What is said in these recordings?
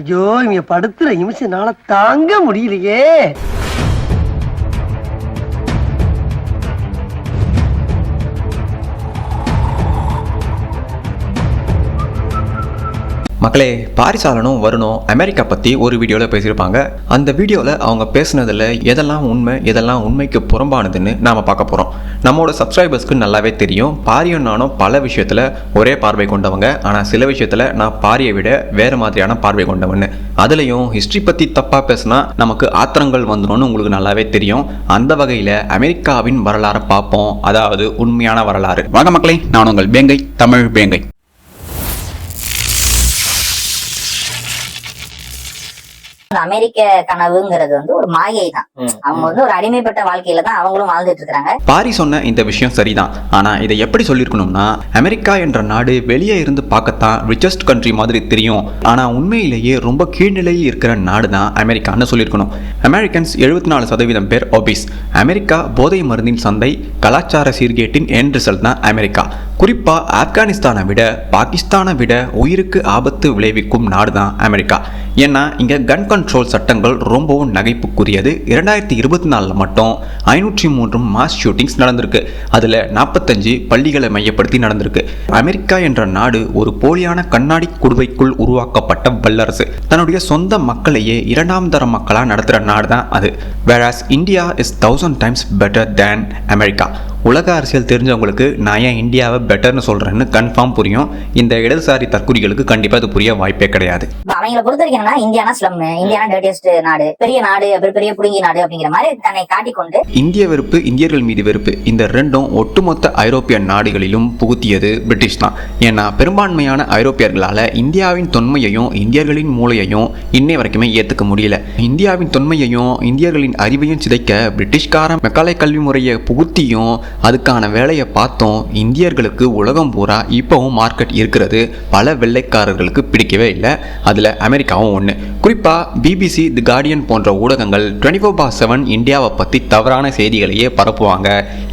ஐயோ இங்க படுத்துற நிமிஷம்னால தாங்க முடியலையே. மக்களே, பாரிசாலனும் வருணும் அமெரிக்கா பற்றி ஒரு வீடியோவில் பேசியிருப்பாங்க. அந்த வீடியோவில் அவங்க பேசுனதில் எதெல்லாம் உண்மை எதெல்லாம் உண்மைக்கு புறம்பானதுன்னு நாம் பார்க்க போகிறோம். நம்மளோட சப்ஸ்கிரைபர்ஸ்க்கு நல்லாவே தெரியும், பாரியும் நானும் பல விஷயத்தில் ஒரே பார்வை கொண்டவங்க. ஆனால் சில விஷயத்தில் நான் பாரியை விட வேறு மாதிரியான பார்வை கொண்டவன்னு. அதுலேயும் ஹிஸ்ட்ரி பற்றி தப்பாக பேசினா நமக்கு ஆத்திரங்கள் வந்துடும்னு உங்களுக்கு நல்லாவே தெரியும். அந்த வகையில் அமெரிக்காவின் வரலாறை பார்ப்போம், அதாவது உண்மையான வரலாறு. வாங்க மக்களே, நான் உங்கள் பேங்கை, தமிழ் பேங்கை. அமெரிக்க கனவுங்கிறது ஒரு மாயை தான். அவங்க ஒரு அடிமைப்பட்ட வாழ்க்கையில தான் அவங்களும் வாழ்ந்துட்டு இருக்காங்க. பாரி சொன்ன இந்த விஷயம் சரிதான். ஆனா இதை எப்படி சொல்லிருக்கணும்னா, அமெரிக்கா என்ற நாடு வெளியே இருந்து பார்க்கத்தான் ரிச்சஸ்ட் கண்ட்ரி மாதிரி தெரியும். ஆனா உண்மையிலேயே ரொம்ப கீழ்நிலையில் இருக்கிற நாடு தான் அமெரிக்கான்னு சொல்லியிருக்கணும். அமெரிக்கன்ஸ் 74% பேர் ஒபிஸ். அமெரிக்கா போதை மருந்தின் சந்தை, கலாச்சார சீர்கேட்டின் எண்ட் ரிசல்ட் தான் அமெரிக்கா. குறிப்பா ஆப்கானிஸ்தானை விட பாகிஸ்தானை விட உயிருக்கு ஆபத்து விளைவிக்கும் நாடு தான் அமெரிக்கா. ஏன்னா இங்க கன் கண்ட்ரோல் சட்டங்கள் ரொம்பவும் நகைப்புக்குரியது. 2024 மட்டும் 503 மாஸ் ஷூட்டிங்ஸ் நடந்திருக்கு. அதில் 45 பள்ளிகளை மையப்படுத்தி நடந்திருக்கு. அமெரிக்கா என்ற நாடு ஒரு போலியான கண்ணாடி குடுவைக்குள் உருவாக்கப்பட்ட வல்லரசு. தன்னுடைய சொந்த மக்களையே இரண்டாம் தர மக்களாக நடத்துகிற நாடு தான் அது. Whereas India is 1000 times better than America. உலக அரசியல் தெரிஞ்சவங்களுக்கு நான் ஏன் இந்தியாவை பெட்டர்னு சொல்கிறேன்னு கன்ஃபார்ம் புரியும். இந்த இடதுசாரி தற்குறிகளுக்கு கண்டிப்பாக அது புரிய வாய்ப்பே கிடையாது. அவங்களை பொறுத்த வரைக்கும் இந்தியானா ஸ்லம், இந்தியானா டர்ட்டியஸ்ட் நாடு, பெரிய நாடு, பெரிய புடுங்கி நாடு அப்படிங்கிற மாதிரி தன்னை காட்டிக்கொண்டு இந்திய வெறுப்பு, இந்தியர்கள் மீது வெறுப்பு, இந்த ரெண்டும் ஒட்டுமொத்த ஐரோப்பிய நாடுகளிலும் புகுத்தியது பிரிட்டிஷ் தான். ஏன்னா பெரும்பான்மையான ஐரோப்பியர்களால் இந்தியாவின் தொன்மையையும் இந்தியர்களின் மூளையையும் இன்னை வரைக்குமே ஏற்றுக்க முடியல. இந்தியாவின் தொன்மையையும் இந்தியர்களின் அறிவையும் சிதைக்க பிரிட்டிஷ்காரன் மெக்காலே கல்வி முறையை புகுத்தியும் அதுக்கான வேலையை பார்த்தோம். இந்தியர்களுக்கு உலகம் பூரா இப்போவும் மார்க்கெட் இருக்கிறது பல வெள்ளைக்காரர்களுக்கு பிடிக்கவே இல்லை. அதில் அமெரிக்காவும் ஒன்று. குறிப்பாக பிபிசி, தி கார்டியன் போன்ற ஊடகங்கள் 24/7 இந்தியாவை பற்றி தவறான செய்திகளையே பரப்புவாங்க.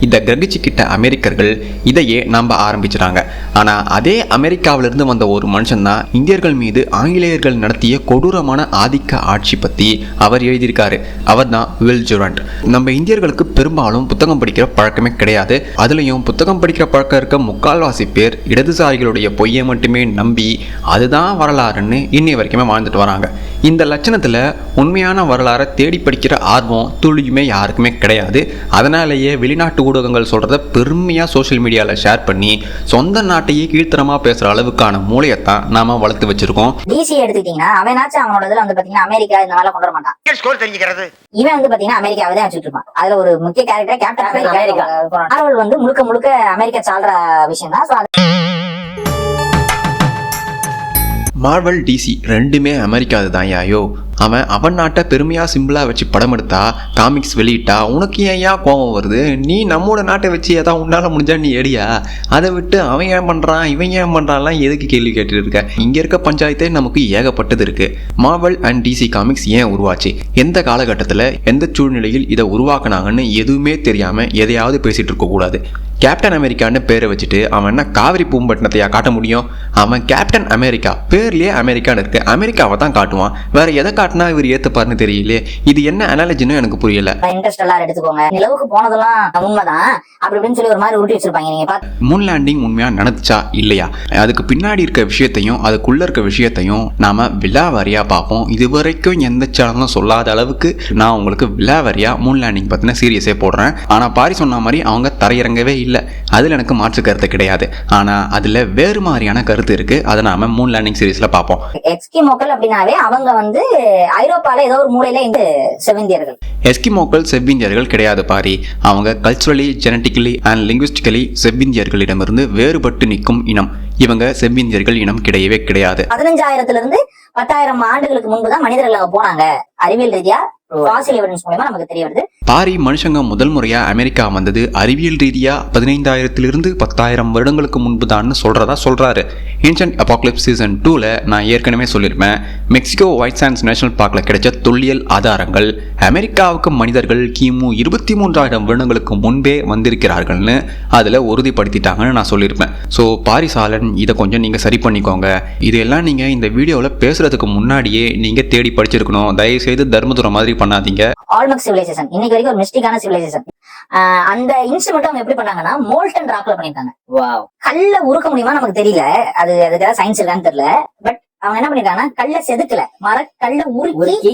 இதை கிரகிச்சுக்கிட்ட அமெரிக்கர்கள் இதையே நம்ப ஆரம்பிச்சிட்டாங்க. ஆனால் அதே அமெரிக்காவிலிருந்து வந்த ஒரு மனுஷன் தான் இந்தியர்கள் மீது ஆங்கிலேயர்கள் நடத்திய கொடூரமான ஆதிக்க ஆட்சி பற்றி அவர் எழுதியிருக்காரு. அவர் தான் வில் ஜுரண்ட். நம்ம இந்தியர்களுக்கு பெரும்பாலும் புத்தகம் படிக்கிற பழக்கமே கிடையாது. அதுலேயும் புத்தகம் படிக்கிற பழக்கம் இருக்க முக்கால்வாசி பேர் இடதுசாரிகளுடைய பொய்யை மட்டுமே நம்பி அதுதான் வரலாறுன்னு இன்னை வரைக்குமே வாழ்ந்துட்டு வராங்க. இந்த லட்சணத்தில் உண்மையான வரலாறை தேடி படிக்கிற ஆர்வம் துளியுமே யாருக்குமே கிடையாது. அதனாலேயே வெளிநாட்டு ஊடகங்கள் சொல்கிறத பெருமையாக சோஷியல் மீடியாவில் ஷேர் பண்ணி சொந்த நாட்டையே கீழ்த்தரமாக பேசுகிற அளவுக்கான மூளையத்தான் நாம் வளர்த்து வச்சிருக்கோம். டிசி எடுத்துக்கிட்டீங்கன்னா அவனாச்சும் அவனோட இதில் பார்த்தீங்கன்னா அமெரிக்கா இந்த மாதிரிலாம் கொண்டு வர மாட்டான். இவன் பார்த்தீங்கன்னா அமெரிக்காவை தான் வச்சுட்டு இருப்பான். அதில் ஒரு முக்கிய கேரக்டர் கேப்டன் அமெரிக்கா. மார்வல் முழுக்க முழுக்க அமெரிக்கா சால்ற விஷயம் தான். மார்வல், டிசி ரெண்டுமே அமெரிக்காது தான். யாயோ அவன் நாட்டை பெருமையாக சிம்பிளாக வச்சு படம் எடுத்தா, காமிக்ஸ் வெளியிட்டா உனக்கு ஏன் கோபம் வருது? நீ நம்மளோட நாட்டை வச்சு ஏதாவது உன்னால் முடிஞ்சா நீ எடியா? அதை விட்டு அவன் ஏன் பண்ணுறான் இவன் ஏன் பண்ணுறான்லாம் எதுக்கு கேள்வி கேட்டுட்டு இருக்க? இங்கே இருக்க பஞ்சாயத்தே நமக்கு ஏகப்பட்டது இருக்குது. மார்வல் அண்ட் டிசி காமிக்ஸ் ஏன் உருவாச்சு, எந்த காலகட்டத்தில் எந்த சூழ்நிலையில் இதை உருவாக்குனாங்கன்னு எதுவுமே தெரியாமல் எதையாவது பேசிகிட்டு இருக்கக்கூடாது. கேப்டன் அமெரிக்கான்னு பேரை வச்சுட்டு அவன் என்ன காவிரி பூம்பட்டினத்தையா காட்ட முடியும்? அவன் கேப்டன் அமெரிக்கா, பேர்லேயே அமெரிக்கான்னு இருக்கு, அமெரிக்காவை தான் காட்டுவான். வேற எதை காட்டினா இவர் ஏத்துப்பாருன்னு தெரியலையே. இது என்ன அனாலஜின்னு எனக்கு புரியல. இன்ட்ரெஸ்டெல்லாம் எடுத்துக்கோங்க, நிலவுக்கு போனதெல்லாம் உண்மைதான் அப்படின்னு சொல்லி ஒரு மாதிரி உருட்டி வச்சிருப்பாங்க. நீங்க மூன் லேண்டிங் உண்மையா நடந்துச்சா இல்லையா, அதுக்கு பின்னாடி இருக்க விஷயத்தையும் அதுக்குள்ள இருக்க விஷயத்தையும் நாம விலாவாரியா பார்ப்போம். இதுவரைக்கும் எந்த சேனலும் சொல்லாத அளவுக்கு நான் உங்களுக்கு விலாவாரியா மூன் லேண்டிங் பத்தின சீரியஸே போடுறேன். ஆனா பாரி சொன்ன மாதிரி அவங்க தரையிறங்கவே இல்லை. அதில் எனக்கு மாற்று கருத்து கிடையாது. ஆனால் அதில் வேறு மாதிரியான கருத்து இருக்கு. அதை நாம மூன் லேண்டிங் சீரீஸ்ல பார்ப்போம். எஸ்கிமோக்கள் அப்படின்னாவே அவங்க ஐரோப்பால ஏதோ ஒரு மூலையில இந்த செவ்விந்தியர்கள். எஸ்கிமோக்கள் செவ்விந்தியர்கள் கிடையாது பாரி. அவங்க கல்ச்சுரலி, ஜெனட்டிக்கலி அண்ட் லிங்குவிஸ்டிக்கலி செவ்விந்தியர்களிடமிருந்து வேறுபட்டு நிற்கும் இனம். இவங்க செவ்விந்தியர்கள் இனம் கிடையவே கிடையாது. 15,000 10,000 ஆண்டுகளுக்கு முன்புதான் மனிதர்கள் அங்க போனாங்க. அறிவியல் ரீதியா ஃபாசில் எவிடன்ஸ் மூலமா நமக்கு தெரிய வருது. பாரி மனுஷங்க முதல் முறையா அமெரிக்கா வந்தது அறிவியல் ரீதியா 15,000 10,000 வருடங்களுக்கு முன்பு தான் சொல்றாரு. ஏன்ஷியன்ட் அபாகலிப்ஸ் சீசன் 2ல நான் ஏற்கனவே சொல்லியிருப்பேன். மெக்சிகோ ஒயிட் சாண்ட்ஸ் நேஷனல் பார்க்ல கிடைச்ச தொல்லியல் ஆதாரங்கள் அமெரிக்காவுக்கு மனிதர்கள் கிமு 23,000 வருடங்களுக்கு முன்பே வந்திருக்கிறார்கள்னு அதுல உறுதிப்படுத்திட்டாங்கன்னு நான் சொல்லியிருப்பேன். ஸோ பாரிசாலன் இதை கொஞ்சம் நீங்க சரி பண்ணிக்கோங்க. இதெல்லாம் நீங்க இந்த வீடியோவில் பேசுற படிக்கிறதுக்கு முன்னாடியே நீங்க தேடி படிச்சிருக்கணும். தயவு செய்து தர்மதுரை மாதிரி பண்ணாதீங்க. ஆல்மெக் சிவிலைசேஷன் இன்னைக்கு வரைக்கும் ஒரு மிஸ்டிக்கான சிவிலைசேஷன். அந்த இன்ஸ்ட்ருமெண்ட் அவங்க எப்படி பண்ணாங்கன்னா மோல்டன் ராக்ல பண்ணிருக்காங்க. கல்ல உருக்க முடியுமா நமக்கு தெரியல, அது அதுக்காக சயின்ஸ் இருக்கான்னு தெரியல. பட் அவங்க என்ன பண்ணிருக்காங்கன்னா கல்ல செதுக்கல, கல்ல உருக்கி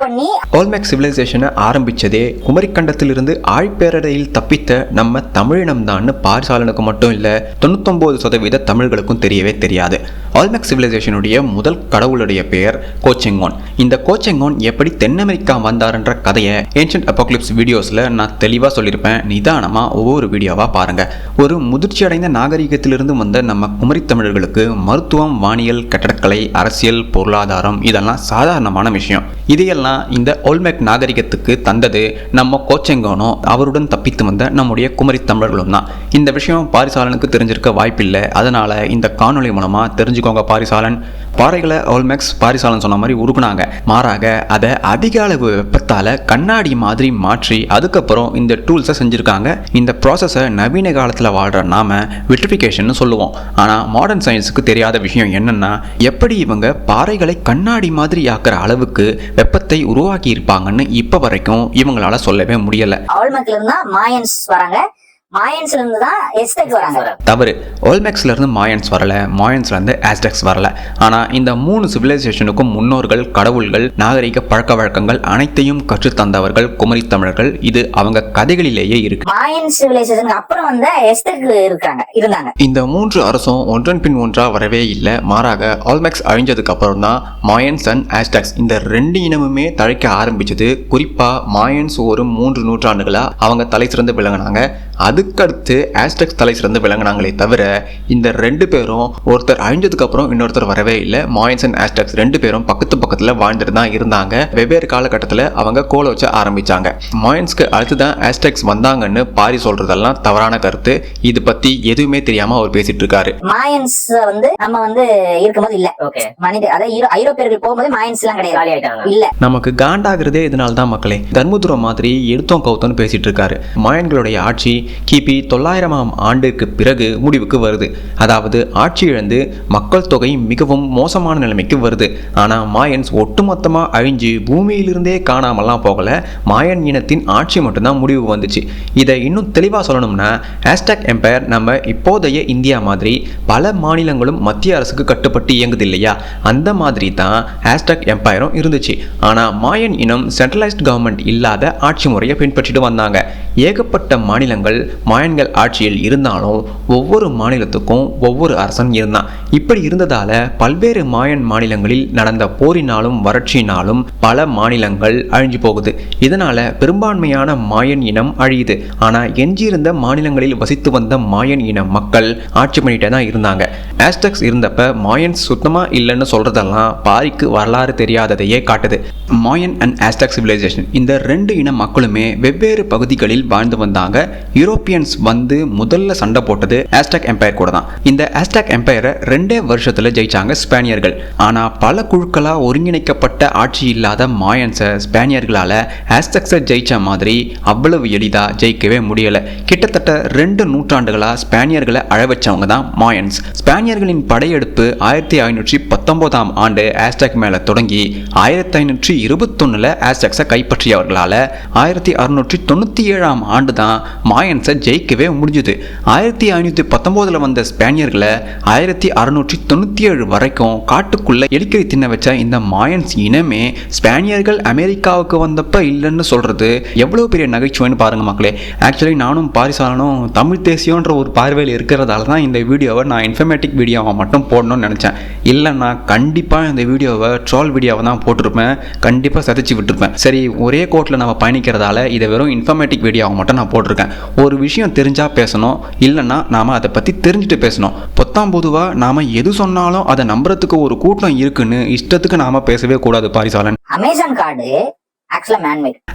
பண்ணி. ஆல்மெக் சிவிலைசேஷனை ஆரம்பிச்சதே குமரிக்கண்டத்திலிருந்து ஆழ்பேரடையில் தப்பித்த நம்ம தமிழினம் தான் பாரிசாலனுக்கு மட்டும் இல்ல 99% தமிழர்களுக்கும் தெரியவே தெரியாது. ஆல்மெக் சிவிலைசேஷனுடைய முதல் கடவுளுடைய பெயர் கோச்செங்கோன். இந்த கோச்செங்கோன் எப்படி தென் அமெரிக்கா வந்தாருன்ற கதையை ஏன்ஷியன்ட் அப்பாகலிப்ஸ் வீடியோஸ்ல நான் தெளிவா சொல்லியிருப்பேன். நிதானமா ஒவ்வொரு வீடியோவா பாருங்க. ஒரு முதிர்ச்சி அடைந்த நாகரிகத்திலிருந்து வந்த நம்ம குமரி தமிழர்களுக்கு மருத்துவம், வானியல், கட்டடக்கலை, அரசியல், பொருளாதாரம் இதெல்லாம் சாதாரணமான விஷயம். இதையெல்லாம் இந்த ஓல்மெக் நாகரிகத்துக்கு தந்தது நம்ம கோச்செங்கோனும் அவருடன் தப்பித்து வந்த நம்முடைய குமரி தமிழர்களும் தான். இந்த விஷயம் பாரிசாலனுக்கு தெரிஞ்சிருக்க வாய்ப்பில்லை. அதனால இந்த காணொளி மூலமா தெரிஞ்சுக்கோங்க. பாரிசாலன் பாறைகளை ஓல்மெக்ஸ் பாரிசாலன் சொன்ன மாதிரி உருக்குனாங்க. மாறாக அதை அதிக அளவு வெப்பத்தால கண்ணாடி மாதிரி மாற்றி அதுக்கப்புறம் இந்த டூல்ஸை செஞ்சிருக்காங்க. இந்த ப்ராசஸை நவீன காலத்தில் வாழ்ற நாம விட்ரிஃபிகேஷன் சொல்லுவோம். ஆனால் மாடர்ன் சயின்ஸுக்கு தெரியாத விஷயம் என்னன்னா, எப்படி இவங்க பாறைகளை கண்ணாடி மாதிரி ஆக்குற அளவுக்கு வெப்பத்தை உருவாக்கி இருப்பாங்கன்னு இப்ப வரைக்கும் இவங்களால சொல்லவே முடியல. ஆல்மெக்ல இருந்தா மாயன்ஸ் வராங்க, மாயன்ஸ்ல இருந்து தான் எஸ்டெக் வராங்க. தவறு. ஓல்மெக்ஸ்ல இருந்து மாயன்ஸ் வரல, மாயன்ஸ்ல இருந்து ஆஸ்டெக்ஸ் வரல. ஆனா இந்த 3 சிவிலைசேஷனுக்கும் முன்னோர்கள், கடவுள்கள், நாகரிக பழக்க வழக்கங்கள் அனைத்தையும் கற்று தந்தவர்கள் குமரி தமிழர்கள். இது அவங்க கதைகளிலேயே இருக்கு. மாயன் சிவிலைசேஷனுக்கு அப்புறம் வந்த எஸ்டெக் இருந்தாங்க. இந்த 3 அரசும் ஒன்றன் பின் ஒன்றா வரவே இல்லை. மாறாக ஆல்மெக்ஸ் அழிஞ்சதுக்கு அப்புறம் தான் மாயன்ஸ் அண்ட் ஆஸ்டெக்ஸ் இந்த 2 இனமுமே தழைக்க ஆரம்பிச்சது. குறிப்பா மாயன்ஸ் ஒரு 3 நூற்றாண்டுகளா அவங்க தலை சிறந்து விளங்கினாங்க. அதுக்கடுத்து ஆஸ்டெக்ஸ் தலை சிறந்து விளங்கினாங்களே தவிர இந்த 2 பேரும் ஒருத்தர் அழிஞ்சதுக்கு அப்புறம் இன்னொருத்தர் வரவே இல்லை. மாயன்ஸ் அண்ட் ஆஸ்டெக்ஸ் 2 பேரும் பக்கத்துல வாழ்ந்துட்டு தான் இருந்தாங்க. வெவ்வேறு காலகட்டத்தில் அவங்க கோல வச்ச ஆரம்பிச்சாங்க. மாயன்ஸ்க்கு அடுத்து தான் ஆஸ்டெக்ஸ் வந்தாங்கன்னு பாரி சொல்றதெல்லாம் தவறான கருத்து. இது பத்தி எதுவுமே தெரியாம அவர் பேசிட்டு இருக்காரு. மாயன்ஸ் நம்ம இருக்கும்போது இல்ல, மனித அதாவது ஐரோப்பியர்கள் போகும்போது மாயன்ஸ் எல்லாம் கிடையாது. இல்ல நமக்கு காண்டாகிறதே இதனால தான் மக்களே. தர்மதுரை மாதிரி எடுத்தோம் கவுத்தோன்னு பேசிட்டு இருக்காரு. மாயன்களுடைய ஆட்சி கிபி 900ஆம் ஆண்டுக்கு பிறகு முடிவுக்கு வருது. அதாவது ஆட்சி இழந்து மக்கள் தொகை மிகவும் மோசமான நிலைமைக்கு வருது. ஆனா மாயன்ஸ் ஒட்டுமொத்தமா அழிஞ்சு பூமியிலிருந்தே காணாமலாம் போகல. மாயன் இனத்தின் ஆட்சி மட்டும்தான் முடிவு வந்துச்சு. இதை இன்னும் தெளிவா சொல்லணும்னா, ஆஸ்டெக் எம்பையர் நம்ம இப்போதைய இந்தியா மாதிரி பல மாநிலங்களும் மத்திய அரசுக்கு கட்டுப்பட்டு இயங்குது இல்லையா, அந்த மாதிரி தான் ஆஸ்டெக் எம்பையரும் இருந்துச்சு. ஆனா மாயன் இனம் சென்ட்ரலைஸ்ட் கவர்மெண்ட் இல்லாத ஆட்சி முறையை பின்பற்றிட்டு வந்தாங்க. ஏகப்பட்ட மாநிலங்கள் மாயன்கள் ஆட்சியில் இருந்தாலும் ஒவ்வொரு மாநிலத்துக்கும் ஒவ்வொரு அரசன் இருந்தான். இப்படி இருந்ததால பல்வேறு மாயன் மாநிலங்களில் நடந்த போரினாலும் வறட்சியினாலும் பல மாநிலங்கள் அழிஞ்சு போகுது. இதனால பெரும்பான்மையான மாயன் இனம் அழியுது. ஆனா எஞ்சியிருந்த மாநிலங்களில் வசித்து வந்த மாயன் இன மக்கள் ஆட்சி பண்ணிட்டே தான் இருந்தாங்க. ஆஸ்டெக்ஸ் இருந்தப்ப மாயன்ஸ் சுத்தமா இல்லைன்னு சொல்றதெல்லாம் பாரிக்கு வரலாறு தெரியாததையே காட்டுது. மாயன் அண்ட் ஆஸ்டெக் சிவிலைசேஷன் இந்த 2 இன மக்களுமே வெவ்வேறு பகுதிகளில் வாழ்ந்து வந்தாங்க. யூரோப்பியன்ஸ் வந்து முதல்ல சண்டை போட்டது ஆஸ்டெக் எம்பையர் கூட தான். இந்த ஆஸ்டெக் எம்பையரை 2 வருஷத்துல ஜெயிச்சாங்க ஸ்பானியர்கள். ஆனா பல குழுக்களா ஒருங்கிணைக்கப்பட்ட ஆட்சி இல்லாத மாயன்ஸை ஸ்பானியர்களால ஆஸ்டெக்ஸை ஜெயிச்ச மாதிரி அவ்வளவு எளிதா ஜெயிக்கவே முடியல. கிட்டத்தட்ட 2 நூற்றாண்டுகளா ஸ்பானியர்களை அழவச்சவங்க தான் மாயன்ஸ். ஸ்பானியர்களின் படையெடுப்பு 1519ஆம் ஆண்டு ஆஸ்டெக் மேல தொடங்கி 1521 ஆஸ்டெக்ஸை கைப்பற்றியவர்களால 1697ஆம் ஆண்டு தான் மாயன்ஸை ஜெயிக்கவே முடிஞ்சது. 1519 வந்த ஸ்பானியர்களை 1697 வரைக்கும் காட்டுக்குள்ள எலிக்கறி தின்ன வச்ச இந்த மாயன்ஸ் இனமே ஸ்பானியர்கள் அமெரிக்காவுக்கு வந்தப்ப இல்லைன்னு சொல்றது எவ்வளவு பெரிய நகைச்சுவைன்னு பாருங்க மக்களே. ஆக்சுவலி நானும் பாரிசாலனும் தமிழ் தேசியன்ற ஒரு பார்வையில் இருக்கிறதால தான் இந்த வீடியோவை நான் இன்ஃபர்மேட்டிக் வீடியோவை மட்டும் போடணும்னு நினைச்சேன். இல்லைன்னா கண்டிப்பாக இந்த வீடியோவை ட்ரோல் வீடியோவை தான் போட்டிருப்பேன். கண்டிப்பாக சதிச்சு விட்டுருப்பேன். சரி, ஒரே கோட்டில் நம்ம பயணிக்கிறதால இதை வெறும் இன்ஃபர்மேட்டிக் வீடியோவை மட்டும் நான் போட்டிருக்கேன். ஒரு விஷயம் தெரிஞ்சா பேசணும், இல்லைன்னா நாம அதை பற்றி தெரிஞ்சுட்டு பேசணும். பொதுவாக நாம எது சொன்னாலும் அதை நம்புறதுக்கு ஒரு கூட்டம் இருக்குன்னு இஷ்டத்துக்கு நாம பேசவே கூடாது. பாரிசாலன் அமேசான் காடு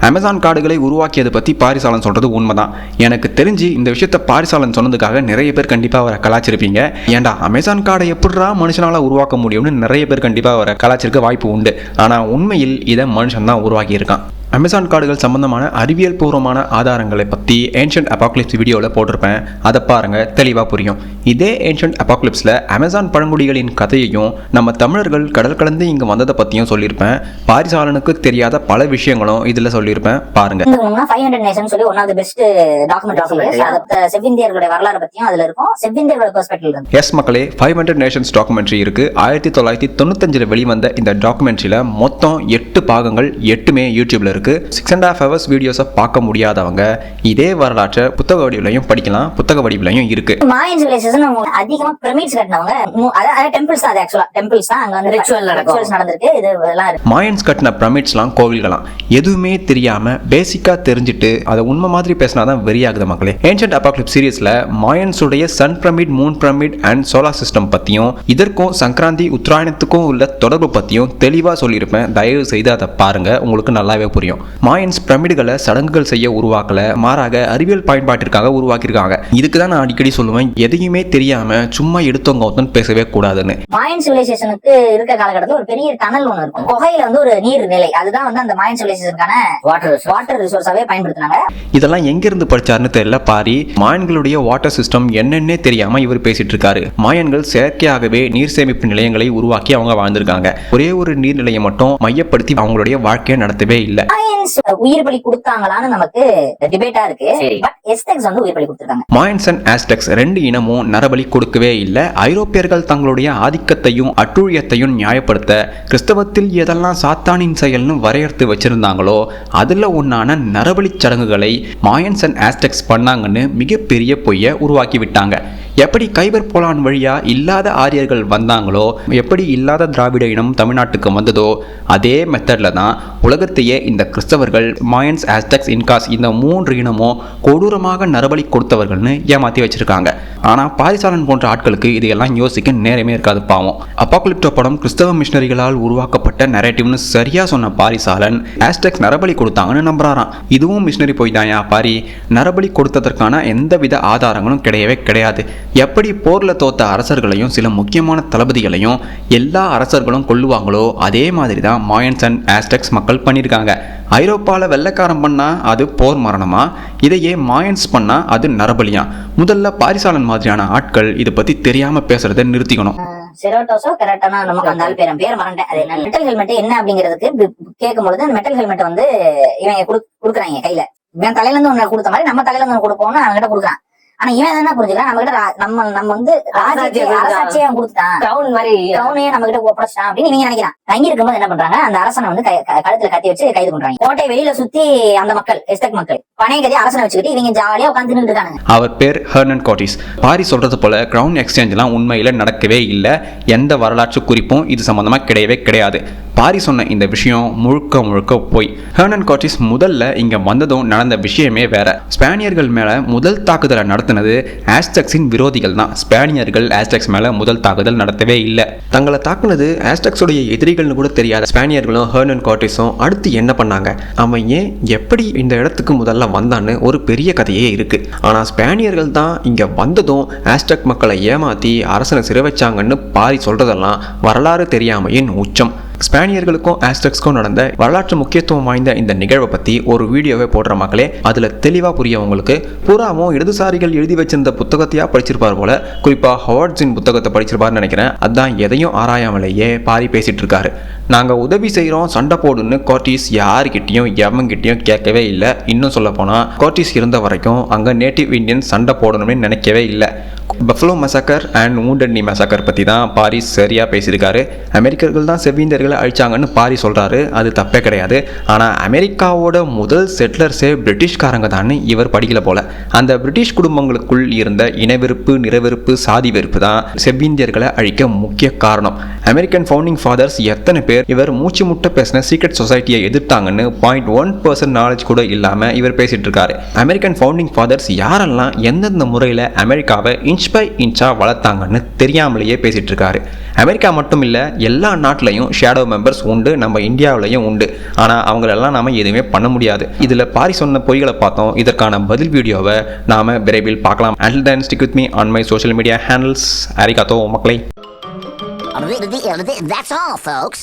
அமேசான் காடுகளை உருவாக்கியதை பத்தி பாரிசாலன் சொல்றது உண்மைதான். எனக்கு தெரிஞ்சு இந்த விஷயத்த பாரிசாலன் சொன்னதுக்காக நிறைய பேர் கண்டிப்பா அவரை கலாச்சிருப்பீங்க. ஏண்டா அமேசான் காடை எப்படிரா மனுஷனால உருவாக்க முடியும்னு நிறைய பேர் கண்டிப்பா அவரை கலாச்சிருக்க வாய்ப்பு உண்டு. ஆனா உண்மையில் இதை மனுஷன் தான் உருவாக்கி இருக்கான். அமேசான் காடுகள் சம்பந்தமான அறிவியல் பூர்வமான ஆதாரங்களை பற்றி ஏன்ஷியன்ட் அபாக்லிப்ஸ் வீடியோவில் போட்டிருப்பேன். அதை பாருங்கள், தெளிவாக புரியும். இதே ஏன்ஷியன்ட் அபாக்லிப்ஸில் அமேசான் பழங்குடிகளின் கதையையும் நம்ம தமிழர்கள் கடல் கடந்து இங்கே வந்ததை பற்றியும் சொல்லியிருப்பேன். பாரிசாலனுக்கு தெரியாத பல விஷயங்களும் இதில் சொல்லியிருப்பேன். பாருங்க. 500 நேஷன் சொல்லி one of the best documentary செவ்விந்தியர்களுடைய வரலாறு பத்தியும் அதுல இருக்கும். செவ்விந்தியர்களோட பெர்ஸ்பெக்டிவ்ல இருந்து. எஸ் மக்களே, 500 நேஷன்ஸ் டாக்குமெண்ட்ரி இருக்கு. 1995 வெளிவந்த இந்த டாக்குமெண்ட்ரியில மொத்தம் 8 பாகங்கள், 8மே யூடியூப்ல இருக்கு. 6.5 hours வீடியோஸை பார்க்க முடியாதவங்க இதே வரலாற்றை புத்தக வடிவிலையும் படிக்கலாம். புத்தக வடிவிலையும் இருக்கு. மாயன் சிவிலைசேஷன் அதிகமா பிரமிட்ஸ் கட்டினவங்க, அதாவது டெம்பிள்ஸ் தான். அது ஆக்சுவலா டெம்பிள்ஸ் தான். அங்க வந்து ரிச்சுவல்ஸ் நடந்திருக்கு. இது எல்லாம் இருக்கு. மாயன்ஸ் கட்டின பிரமிட்ஸ்லாம் கோவில்களாம். எதுவுமே தெரியாம பேசிக்கா தெரிஞ்சுட்டு அதை உண்மை மாதிரி பேசினாதான் வெறியாகுது மக்களே. ஏன்ஷியன்ட் அபாக்லிப்ஸ் சீரிஸ்ல மாயன்ஸ் உடைய sun pyramid, moon pyramid and solar system பத்தியும் இதற்கும் சங்கராந்தி உத்தராயணத்துக்கும் உள்ள தொடர்பு பத்தியும் தெளிவா சொல்லியிருப்பேன். தயவு செய்து அதை பாருங்க, உங்களுக்கு நல்லாவே புரியும். மாயன்ஸ் பிரமிடுகளை சடங்குகள் செய்ய உருவாக்கல, மாறாக அறிவியல் பயன்பாட்டிற்காக உருவாக்கியிருக்காங்க. இதுக்கு தான் நான் அடிக்கடி சொல்லுவேன், எதையுமே தெரியாம சும்மா எடுத்தவங்க பேசவே கூடாதுன்னு. மாயன் சிவிலைசேஷனுக்கு இருக்க காலகட்டத்தில் ஒரு பெரிய டனல் ஒன்று இருக்கும். குகையில வந்து ஒரு நீர் நிலை, அதுதான் வந்து அந்த மாயன் சிவிலைசேஷனுக்கான வாட்டர் ரிசோர்ஸாவே பயன்படுத்தினாங்க. இதெல்லாம் எங்க இருந்து படிச்சாருன்னு தெரியல. பாரி மாயன்களுடைய வாட்டர் சிஸ்டம் என்னன்னே தெரியாம இவர் பேசிட்டு இருக்காரு. மாயன்கள் செயற்கையாகவே நீர் சேமிப்பு நிலையங்களை உருவாக்கி அவங்க வாழ்ந்திருக்காங்க. ஒரே ஒரு நீர்நிலையை மட்டும் மையப்படுத்தி அவங்களுடைய வாழ்க்கையை நடத்தவே இல்லை. உயிர் பலி கொடுத்தாங்களான்னு நமக்கு டிபேட்டா இருக்கு. பட் எஸ்டெக்ஸ் வந்து உயிர் பலி கொடுத்திருக்காங்க. மாயன்ஸ் அண்ட் ஆஸ்டெக்ஸ் ரெண்டு இனமும் நரபலி கொடுக்கவே இல்லை. ஐரோப்பியர்கள் தங்களுடைய ஆதிக்கத்தையும் அட்டூழியத்தையும் நியாயப்படுத்த கிறிஸ்தவத்தில் எதெல்லாம் சாத்தானின் செயல்னு வரையறுத்து வச்சிருந்தாங்களோ அதுல ஒன்னான நரபலி சடங்குகளை மாயன்ஸ் அண்ட் ஆஸ்டெக்ஸ் பண்ணாங்கன்னு மிகப்பெரிய பொய்யை உருவாக்கி விட்டாங்க. எப்படி கைபர் போலான் வழியா இல்லாத ஆரியர்கள் வந்தாங்களோ, எப்படி இல்லாத திராவிட இனம் தமிழ்நாட்டுக்கு வந்ததோ அதே மெத்தட்ல தான் உலகத்தையே இந்த கிறிஸ்தவர்கள் மாயன்ஸ், ஆஸ்டெக்ஸ், இன்காஸ் இந்த 3 இனமும் கொடூரமாக நரபலி கொடுத்தவர்கள்னு ஏமாத்தி வச்சிருக்காங்க. ஆனா பாரிசாலன் போன்ற ஆட்களுக்கு இதையெல்லாம் யோசிக்க நேரமே இருக்காது பாவம். அபாகலிப்டோ படம் கிறிஸ்தவ மிஷனரிகளால் உருவாக்கப்பட்ட நரேட்டிவ்னு சரியா சொன்ன பாரிசாலன் ஆஸ்டெக்ஸ் நரபலி கொடுத்தாங்கன்னு நம்புறாராம். இதுவும் மிஷனரி போய் தான். பாரி நரபலி கொடுத்ததற்கான எந்தவித ஆதாரங்களும் கிடையவே கிடையாது. எப்படி போர்ல தோத்த அரசர்களையும் சில முக்கியமான தளபதிகளையும் எல்லா அரசர்களும் கொல்லுவாங்களோ அதே மாதிரி தான் மாயன்ஸ் அண்ட் ஆஸ்டெக்ஸ் மக்கள் பண்ணியிருக்காங்க. ஐரோப்பாவில் வெள்ளைக்காரன் பண்ணா அது போர் மரணமா, இதையே மாயன்ஸ் பண்ணா அது நரபலியா? முதல்ல பாரிசாலன் மாதிரியான ஆட்கள் இதை பத்தி தெரியாம பேசுறதை நிறுத்திக்கணும். செரோட்டோஸோ கரெக்டான நமக்கு அந்த பேர் மறந்தேன். அது என்ன மெட்டல் ஹெல்மெட் என்ன அப்படிங்கிறதுக்கு கேட்கும்பொழுது அந்த மெட்டல் ஹெல்மெட் வந்து இவங்க கொடுக்குறாங்க கையில. இவன் தலையில இருந்து ஒண்ணு கொடுத்த மாதிரி நம்ம தலையில இருந்து கொடுப்போம்னு அவங்க கிட்ட கொடுக்குறான். ஆனா இவன் என்ன புரிஞ்சுக்கலாம், நம்ம கிட்ட நம்ம வந்து அரசாட்சியை அவன் கொடுத்துட்டான், டவுனையே நம்ம கிட்ட ஒப்படைச்சிட்டான் அப்படின்னு நீங்க நினைக்கிறான். தங்கி இருக்கும்போது என்ன பண்றாங்க, அந்த அரசனை வந்து கழுத்துல கத்தி வச்சு கைது பண்றாங்க. கோட்டை வெளியில சுத்தி அந்த மக்கள் எஸ்டெக் மக்கள் பனைய கதி அரசனை வச்சுக்கிட்டு இவங்க ஜாலியா உட்காந்து இருக்காங்க. அவர் பேர் ஹெர்னன் கார்டிஸ். பாரி சொல்றது போல கிரவுன் எக்ஸ்சேஞ்ச் எல்லாம் உண்மையில நடக்கவே இல்லை. எந்த வரலாற்று குறிப்பும் இது சம்பந்தமா கிடையவே கிடையாது. பாரி சொன்ன இந்த விஷயம் முழுக்க முழுக்க போய். ஹெர்னன் கார்டிஸ் முதல்ல இங்க வந்ததும் நடந்த விஷயமே வேற. ஸ்பானியர்கள் மேல முதல் தாக்குதலை நடத்தினது ஆஸ்டெக்ஸின் விரோதிகள் தான். ஸ்பானியர்கள் ஆஸ்டெக்ஸ் மேல முதல் தாக்குதல் நடத்தவே இல்லை. தங்களை தாக்குனது ஆஸ்டெக்ஸுடைய எதிரிகள்னு கூட தெரியாத ஸ்பானியர்களும் ஹெர்னன் கார்டிஸும் அடுத்து என்ன பண்ணாங்க, அவன் ஏன் எப்படி இந்த இடத்துக்கு முதல்ல வந்தான்னு ஒரு பெரிய கதையே இருக்கு. ஆனா ஸ்பானியர்கள் தான் இங்க வந்ததும் ஆஸ்டெக் மக்களை ஏமாத்தி அரசனை சிறை வச்சாங்கன்னு பாரி சொல்றதெல்லாம் வரலாறு தெரியாமையின் உச்சம். ஸ்பானியர்களுக்கும் ஆஸ்டெக்ஸ்க்கும் நடந்த வரலாற்று முக்கியத்துவம் வாய்ந்த இந்த நிகழ்வை பற்றி ஒரு வீடியோவே போடுற மக்களே. அதில் தெளிவாக புரிய உங்களுக்கு. பூராவும் இடதுசாரிகள் எழுதி வச்சிருந்த புத்தகத்தையா படிச்சிருப்பார் போல. குறிப்பாக ஹவார்ட்ஸின் புத்தகத்தை படிச்சிருப்பார்னு நினைக்கிறேன். அதான் எதையும் ஆராயாமலேயே பாரி பேசிட்டு இருக்காரு. நாங்கள் உதவி செய்கிறோம், சண்டை போடுன்னு கார்டிஸ் யாருக்கிட்டையும் எவங்கிட்டையும் கேட்கவே இல்லை. இன்னும் சொல்ல போனால் கார்டிஸ் இருந்த வரைக்கும் அங்கே நேட்டிவ் இந்தியன் சண்டை போடணும்னு நினைக்கவே இல்லை. பஃபலோ மசாக்கர் அண்ட் வூண்டட் நீ மசாக்கர் பற்றி தான் பாரி சரியாக பேசியிருக்காரு. அமெரிக்கர்கள் தான் செவ்விந்தியர்களை அழிச்சாங்கன்னு பாரி சொல்கிறாரு. அது தப்பே கிடையாது. ஆனால் அமெரிக்காவோட முதல் செட்டிலர்ஸே பிரிட்டிஷ்காரங்க தான் இவர் படிக்கல போல. அந்த பிரிட்டிஷ் குடும்பங்களுக்குள் இருந்த இனவெறுப்பு, நிறவெறுப்பு, சாதி வெறுப்பு தான் செவ்விந்தியர்களை அழிக்க முக்கிய காரணம். அமெரிக்கன் ஃபவுண்டிங் ஃபாதர்ஸ் எத்தனை பேர் இவர் மூச்சு முட்டை பேசின சீக்ரெட் சொசைட்டியை எதிர்த்தாங்கன்னு 0.1% நாலேஜ் கூட இல்லாமல் இவர் பேசிட்டு இருக்காரு. அமெரிக்கன் ஃபவுண்டிங் ஃபாதர்ஸ் யாரெல்லாம் எந்தெந்த முறையில் அமெரிக்காவை இன்ச் பை இன்ச்சா வளர்த்தாங்கன்னு தெரியாமலேயே பேசிட்டு இருக்காரு. அமெரிக்கா மட்டும் இல்லை, எல்லா நாட்டிலையும் ஷேடோ மெம்பர்ஸ் உண்டு, நம்ம இந்தியாவிலையும் உண்டு. ஆனால் அவங்களெல்லாம் நாம எதுவுமே பண்ண முடியாது. இதில் பாரி சொன்ன பொய்களை பார்த்தோம். இதற்கான பதில் வீடியோவை நாம விரைவில் பார்க்கலாம். Until then, stick with me on my social media handles. Arigato மக்களே. That's all, folks.